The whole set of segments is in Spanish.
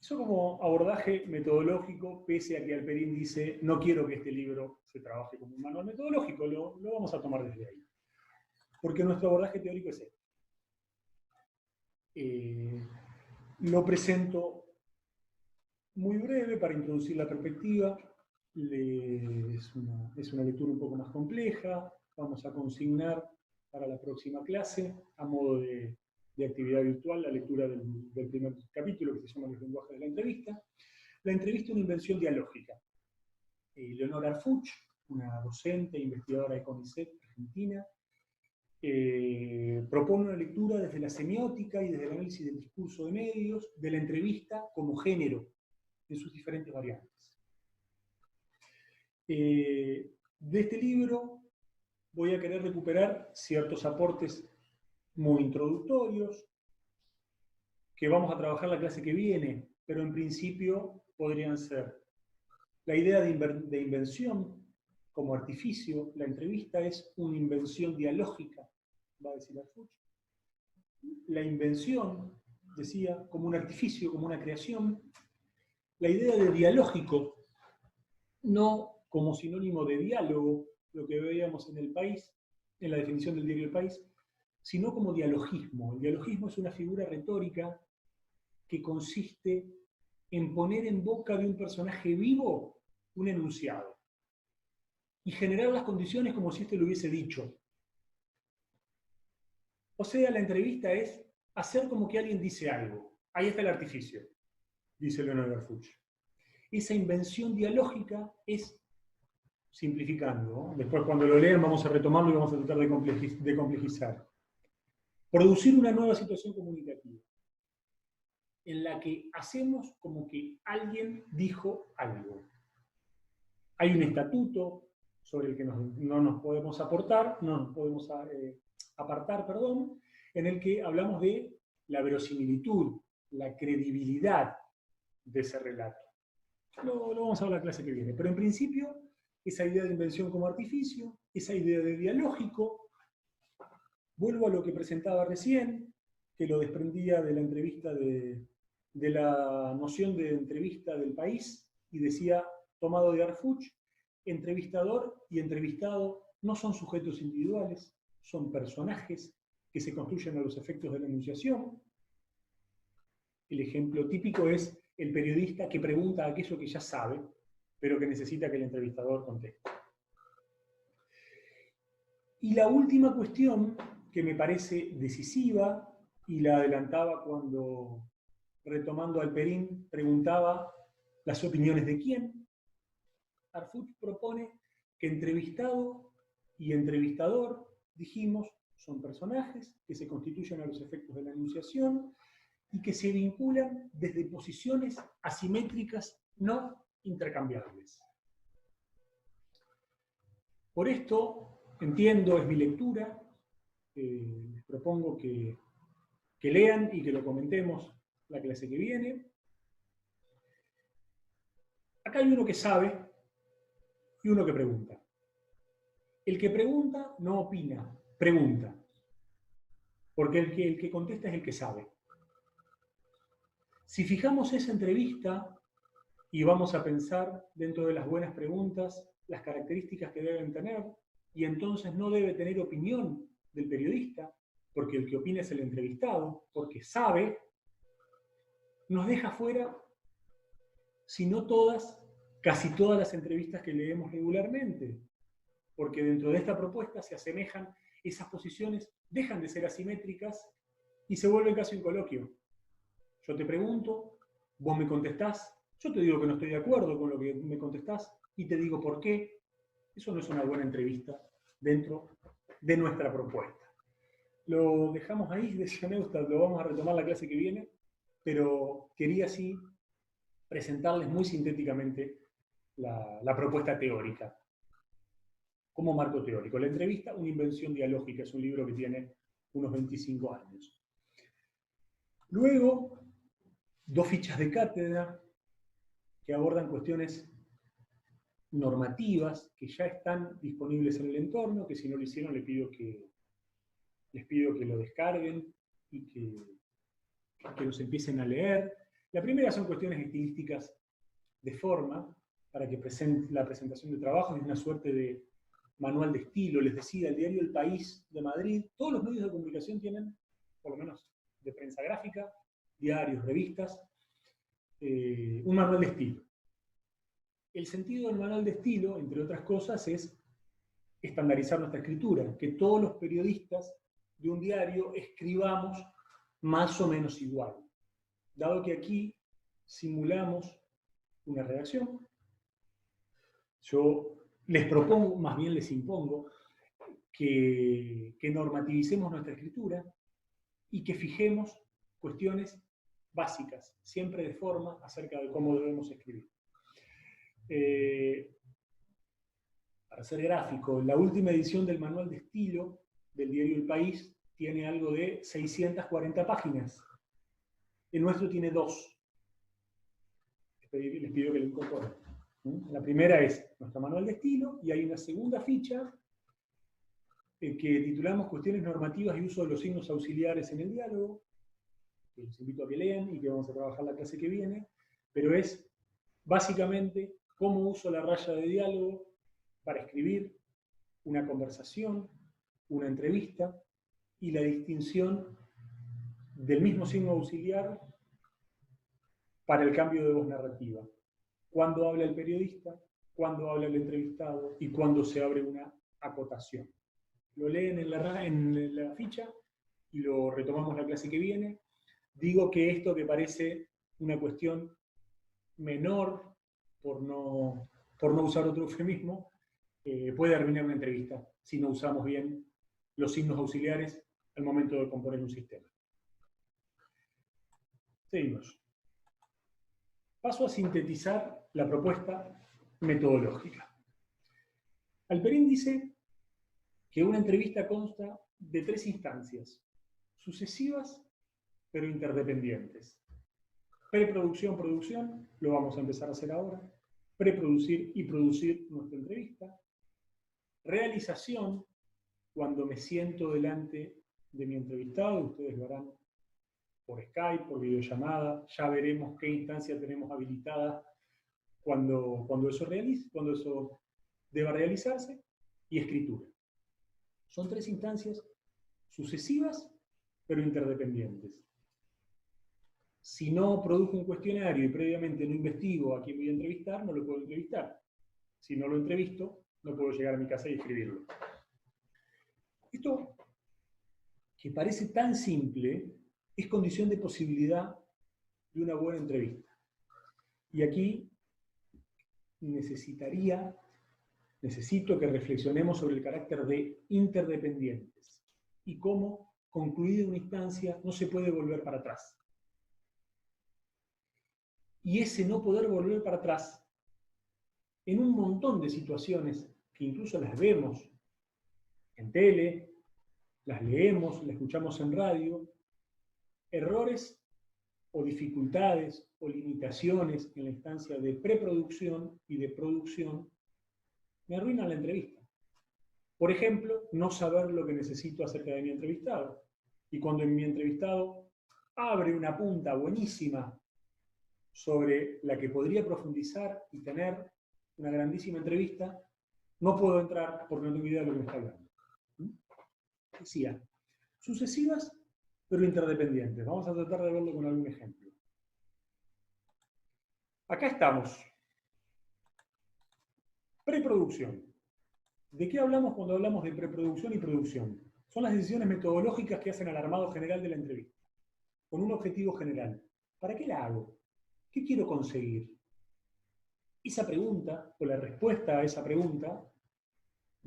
Eso como abordaje metodológico, pese a que Alperín dice, no quiero que este libro se trabaje como un manual metodológico, lo vamos a tomar desde ahí. Porque nuestro abordaje teórico es este. Lo presento muy breve para introducir la perspectiva. Es una lectura un poco más compleja. Vamos a consignar para la próxima clase, a modo de actividad virtual, la lectura del primer capítulo, que se llama Los lenguajes de la entrevista. La entrevista es una invención dialógica. Leonora Arfuch, una docente e investigadora de CONICET argentina, propone una lectura desde la semiótica y desde el análisis del discurso de medios, de la entrevista como género, en sus diferentes variantes. De este libro voy a querer recuperar ciertos aportes muy introductorios, que vamos a trabajar la clase que viene, pero en principio podrían ser la idea de invención como artificio. La entrevista es una invención dialógica, va a decir Arfuch. La invención, decía, como un artificio, como una creación. La idea de dialógico, no como sinónimo de diálogo, lo que veíamos en El País, en la definición del diario El País, sino como dialogismo. El dialogismo es una figura retórica que consiste en poner en boca de un personaje vivo un enunciado y generar las condiciones como si éste lo hubiese dicho. O sea, la entrevista es hacer como que alguien dice algo. Ahí está el artificio, dice Leonardo Arfuch. Esa invención dialógica es, simplificando, ¿no? Después cuando lo lean vamos a retomarlo y vamos a tratar de complejizar. Producir una nueva situación comunicativa, en la que hacemos como que alguien dijo algo. Hay un estatuto sobre el que no nos podemos apartar, en el que hablamos de la verosimilitud, la credibilidad de ese relato. Lo vamos a ver la clase que viene, pero en principio esa idea de invención como artificio, esa idea de dialógico, vuelvo a lo que presentaba recién, que lo desprendía de la entrevista de la noción de entrevista del País, y decía, tomado de Arfuch, entrevistador y entrevistado no son sujetos individuales, son personajes que se construyen a los efectos de la enunciación. El ejemplo típico es el periodista que pregunta aquello que ya sabe, pero que necesita que el entrevistador conteste. Y la última cuestión, que me parece decisiva, y la adelantaba cuando, retomando Alperín, preguntaba las opiniones de quién. Arfuch propone que entrevistado y entrevistador, dijimos, son personajes que se constituyen a los efectos de la enunciación y que se vinculan desde posiciones asimétricas no intercambiables. Por esto, entiendo, es mi lectura, les propongo que lean y que lo comentemos la clase que viene. Acá hay uno que sabe y uno que pregunta. El que pregunta no opina, pregunta. Porque el que contesta es el que sabe. Si fijamos esa entrevista y vamos a pensar dentro de las buenas preguntas las características que deben tener, y entonces no debe tener opinión del periodista, porque el que opina es el entrevistado, porque sabe, nos deja fuera, si no todas, casi todas las entrevistas que leemos regularmente, porque dentro de esta propuesta se asemejan esas posiciones, dejan de ser asimétricas y se vuelven casi un coloquio. Yo te pregunto, vos me contestás, yo te digo que no estoy de acuerdo con lo que me contestás y te digo por qué. Eso no es una buena entrevista dentro de nuestra propuesta. Lo dejamos ahí, decía Neustadt, lo vamos a retomar la clase que viene, pero quería sí presentarles muy sintéticamente la propuesta teórica como marco teórico. La entrevista, una invención dialógica, es un libro que tiene unos 25 años. Luego, dos fichas de cátedra que abordan cuestiones normativas que ya están disponibles en el entorno, que si no lo hicieron les pido que lo descarguen y que los empiecen a leer. La primera son cuestiones estilísticas de forma, para que la presentación de trabajo es una suerte de manual de estilo. Les decía, el diario El País de Madrid, todos los medios de comunicación tienen, por lo menos de prensa gráfica, diarios, revistas, un manual de estilo. El sentido del manual de estilo, entre otras cosas, es estandarizar nuestra escritura, que todos los periodistas de un diario escribamos más o menos igual. Dado que aquí simulamos una redacción, yo les propongo, más bien les impongo, que normativicemos nuestra escritura y que fijemos cuestiones básicas, siempre de forma, acerca de cómo debemos escribir. Para ser gráfico, la última edición del manual de estilo del diario El País tiene algo de 640 páginas. El nuestro tiene 2. Les pido que lo incorporen. La primera es nuestro manual de estilo, y hay una segunda ficha que titulamos Cuestiones normativas y uso de los signos auxiliares en el diálogo, que les invito a que lean y que vamos a trabajar la clase que viene, pero es básicamente cómo uso la raya de diálogo para escribir una conversación, una entrevista, y la distinción del mismo signo auxiliar para el cambio de voz narrativa. Cuándo habla el periodista, cuándo habla el entrevistado y cuándo se abre una acotación. Lo leen en la ficha y lo retomamos la clase que viene. Digo que esto, que parece una cuestión menor, por no usar otro eufemismo, puede arruinar una entrevista si no usamos bien los signos auxiliares al momento de componer un sistema. Seguimos. Paso a sintetizar la propuesta metodológica. Alperín dice que una entrevista consta de 3 instancias, sucesivas pero interdependientes. Preproducción, producción, lo vamos a empezar a hacer ahora. Preproducir y producir nuestra entrevista. Realización, cuando me siento delante de mi entrevistado, ustedes lo harán por Skype, por videollamada, ya veremos qué instancia tenemos habilitada cuando eso deba realizarse, y escritura. Son 3 instancias sucesivas pero interdependientes. Si no produjo un cuestionario y previamente no investigo a quién voy a entrevistar, no lo puedo entrevistar. Si no lo entrevisto, no puedo llegar a mi casa y escribirlo. Esto, que parece tan simple, es condición de posibilidad de una buena entrevista. Y aquí necesito que reflexionemos sobre el carácter de interdependientes y cómo, concluida una instancia, no se puede volver para atrás. Y ese no poder volver para atrás, en un montón de situaciones que incluso las vemos en tele, las leemos, las escuchamos en radio, errores o dificultades o limitaciones en la instancia de preproducción y de producción me arruinan la entrevista. Por ejemplo, no saber lo que necesito acerca de mi entrevistado. Y cuando mi entrevistado abre una punta buenísima sobre la que podría profundizar y tener una grandísima entrevista, no puedo entrar porque no tengo idea de lo que me está hablando. Decía, sucesivas pero interdependientes. Vamos a tratar de verlo con algún ejemplo. Acá estamos. Preproducción. ¿De qué hablamos cuando hablamos de preproducción y producción? Son las decisiones metodológicas que hacen al armado general de la entrevista, con un objetivo general. ¿Para qué la hago? ¿Qué quiero conseguir? Esa pregunta, o la respuesta a esa pregunta,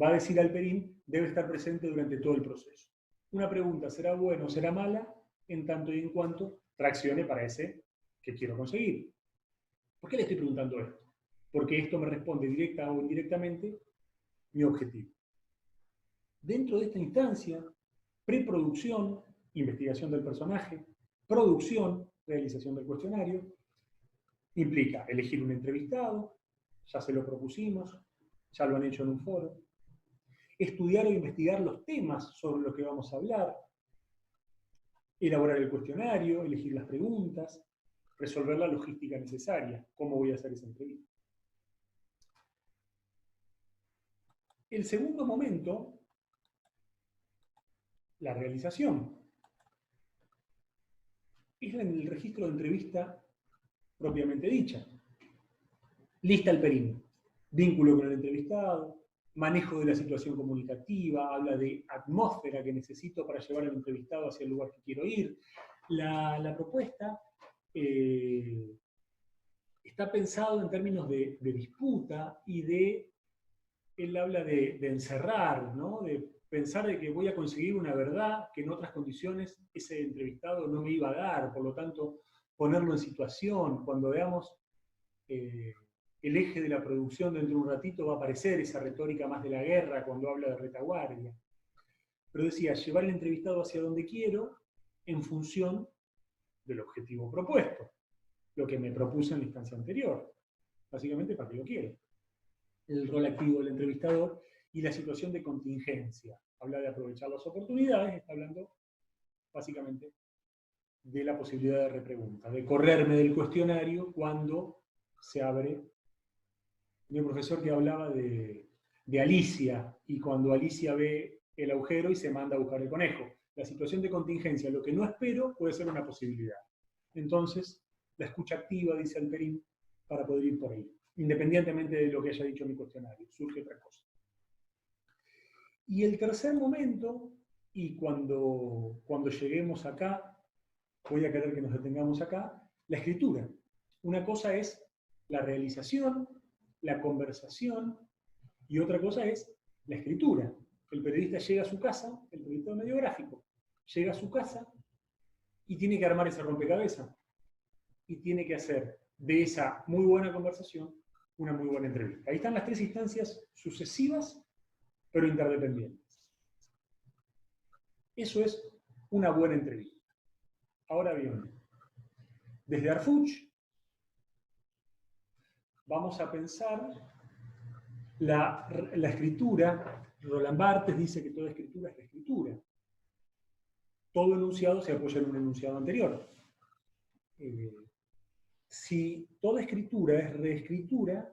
va a decir Alperín, debe estar presente durante todo el proceso. Una pregunta será buena o será mala, en tanto y en cuanto traccione para ese que quiero conseguir. ¿Por qué le estoy preguntando esto? Porque esto me responde directa o indirectamente mi objetivo. Dentro de esta instancia, preproducción, investigación del personaje, producción, realización del cuestionario, implica elegir un entrevistado, ya se lo propusimos, ya lo han hecho en un foro, estudiar o investigar los temas sobre los que vamos a hablar, elaborar el cuestionario, elegir las preguntas, resolver la logística necesaria. ¿Cómo voy a hacer esa entrevista? El segundo momento, la realización, es en el registro de entrevista propiamente dicha. Lista el perímetro, vínculo con el entrevistado, manejo de la situación comunicativa, habla de atmósfera que necesito para llevar al entrevistado hacia el lugar que quiero ir. La propuesta está pensado en términos de disputa y él habla de encerrar, ¿no? De pensar de que voy a conseguir una verdad que en otras condiciones ese entrevistado no me iba a dar, por lo tanto, ponerlo en situación. Cuando veamos el eje de la producción dentro de un ratito va a aparecer esa retórica más de la guerra cuando habla de retaguardia. Pero decía, llevar el entrevistado hacia donde quiero en función del objetivo propuesto, lo que me propuse en la instancia anterior, básicamente para qué lo quiero. El rol activo del entrevistador y la situación de contingencia. Habla de aprovechar las oportunidades, está hablando básicamente de la posibilidad de repregunta, de correrme del cuestionario cuando se abre. Hay un profesor que hablaba de Alicia, y cuando Alicia ve el agujero y se manda a buscar el conejo. La situación de contingencia, lo que no espero, puede ser una posibilidad. Entonces, la escucha activa, dice Alperín, para poder ir por ahí, independientemente de lo que haya dicho mi cuestionario, surge otra cosa. Y el tercer momento, y cuando lleguemos acá, voy a querer que nos detengamos acá, la escritura. Una cosa es la realización, la conversación, y otra cosa es la escritura. El periodista llega a su casa, el periodista de medio gráfico, llega a su casa y tiene que armar ese rompecabezas. Y tiene que hacer de esa muy buena conversación una muy buena entrevista. Ahí están las tres instancias sucesivas, pero interdependientes. Eso es una buena entrevista. Ahora bien, desde Harfuch vamos a pensar la escritura. Roland Barthes dice que toda escritura es reescritura. Todo enunciado se apoya en un enunciado anterior. Si toda escritura es reescritura,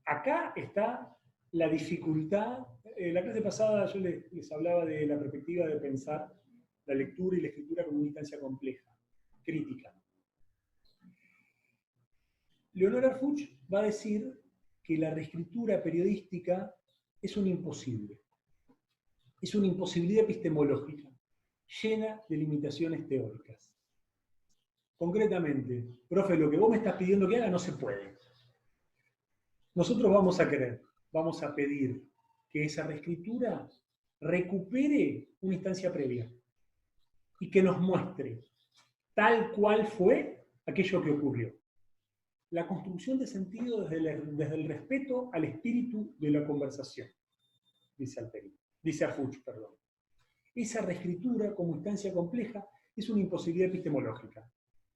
acá está la dificultad. La clase pasada yo les hablaba de la perspectiva de pensar la lectura y la escritura como una instancia compleja, crítica. Leonor Harfuch va a decir que la reescritura periodística es un imposible. Es una imposibilidad epistemológica, llena de limitaciones teóricas. Concretamente, profe, lo que vos me estás pidiendo que haga no se puede. Nosotros vamos a pedir que esa reescritura recupere una instancia previa y que nos muestre tal cual fue aquello que ocurrió. La construcción de sentido desde el respeto al espíritu de la conversación, dice Harfuch. Esa reescritura como instancia compleja es una imposibilidad epistemológica.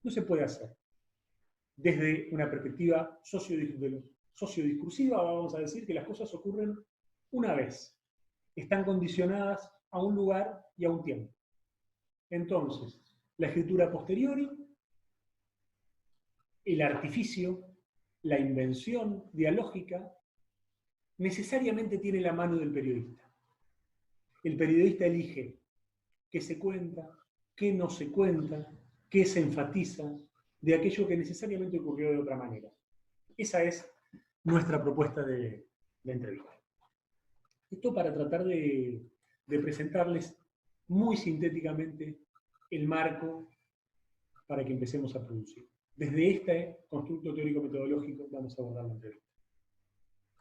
No se puede hacer. Desde una perspectiva sociodiscursiva, vamos a decir que las cosas ocurren una vez. Están condicionadas a un lugar y a un tiempo. Entonces, la escritura posteriori, el artificio, la invención dialógica, necesariamente tiene la mano del periodista. El periodista elige qué se cuenta, qué no se cuenta, qué se enfatiza, de aquello que necesariamente ocurrió de otra manera. Esa es nuestra propuesta de entrevista. Esto para tratar de presentarles muy sintéticamente el marco para que empecemos a producir. Desde este constructo teórico-metodológico vamos a abordar la entrevista.